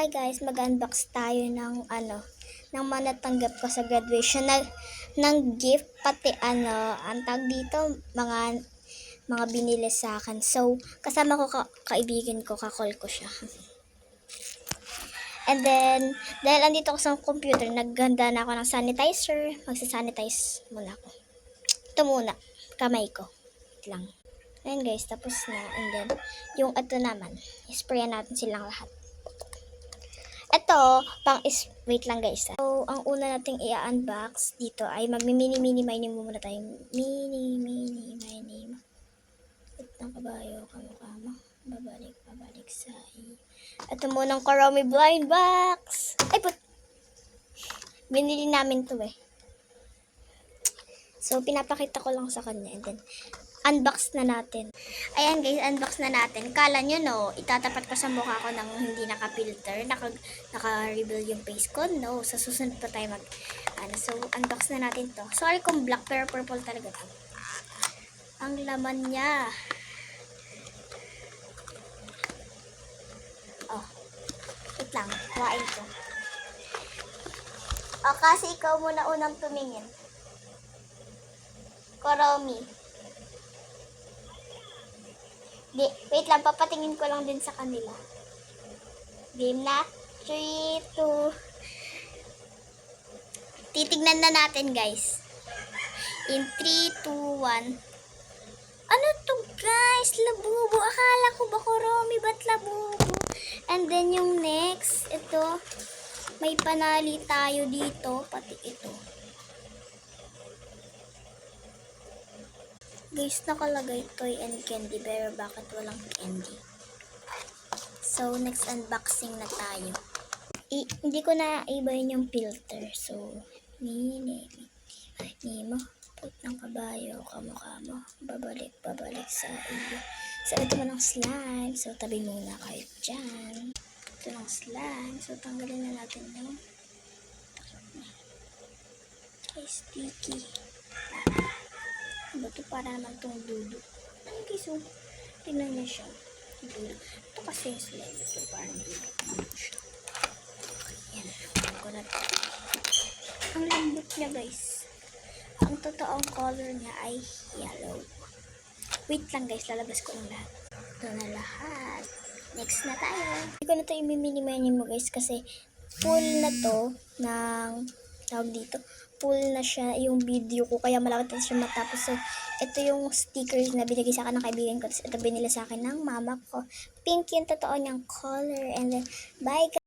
Hi guys, mag-unbox tayo ng ng mga natanggap ko sa graduation ng gift, pati ang tag dito, mga binili sa akin. So, kasama ko kaibigan ko, ka-call ko siya. And then, dahil andito ako sa computer, naghanda na ako ng sanitizer. Magsa-sanitize muna ako. Ito muna, kamay ko. Wait lang. Ayan guys, tapos na. And then, yung ito naman, isprayan natin silang lahat. Ito, wait lang guys. So, ang una nating i-unbox dito ay magmi-mini-mini-mini muna tayo. Mini-mini-mini. Wait ng kabayo, kamukha. Babalik sa iyo. Ito munang Kuromi blind box. Ay, binili namin to eh. So, pinapakita ko lang sa kanya. And then, unbox na natin. Ayan guys, unbox na natin. Kala nyo no, itatapat ko sa mukha ko ng hindi naka-filter. Naka-reveal yung face ko. No, sa susunod pa tayo so, unbox na natin to. Sorry kung black, pero purple talaga to. Ang laman niya. Oh, wait lang. Kuhain ko. Oh, kasi ikaw muna unang tumingin. Kuromi. Wait lang, papatingin ko lang din sa kanila. Game na. 3, 2. Titignan na natin, guys. In 3, 2, 1. Ano to, guys? Labubo. Akala ko ba Kuromi, ba't labubo? And then yung next, ito. May panali tayo dito, pati ito. Guys, nakalagay toy and candy, pero bakit walang candy? So, next unboxing na tayo. Hindi ko na ibahin yung filter. So, mini mo. Put ng kabayo, kamukha mo. Babalik sa iyo. So, ito mo ng slime. So, tabi muna kayo dyan. Ito ng slime. So, tanggalin na natin yung sticky. Ito para naman itong dudo. Okay, so, tingnan niya siya. Dudo. Ito kasi yung slime. Ito parang dudo. Yan. Ang lambot niya, guys. Ang totoong color niya ay yellow. Wait lang, guys. Lalabas ko ng lahat. Ito na lahat. Next na tayo. Hindi ko na ito i-mini-mini mo, guys, kasi full na to ng tawag dito. Full na siya yung video ko, kaya malapit na siya matapos. So, ito yung stickers na binigay sa akin ng kaibigan ko. Ito binili sa akin ng mama ko. Pink yung totoo niyang color. And then, bye guys!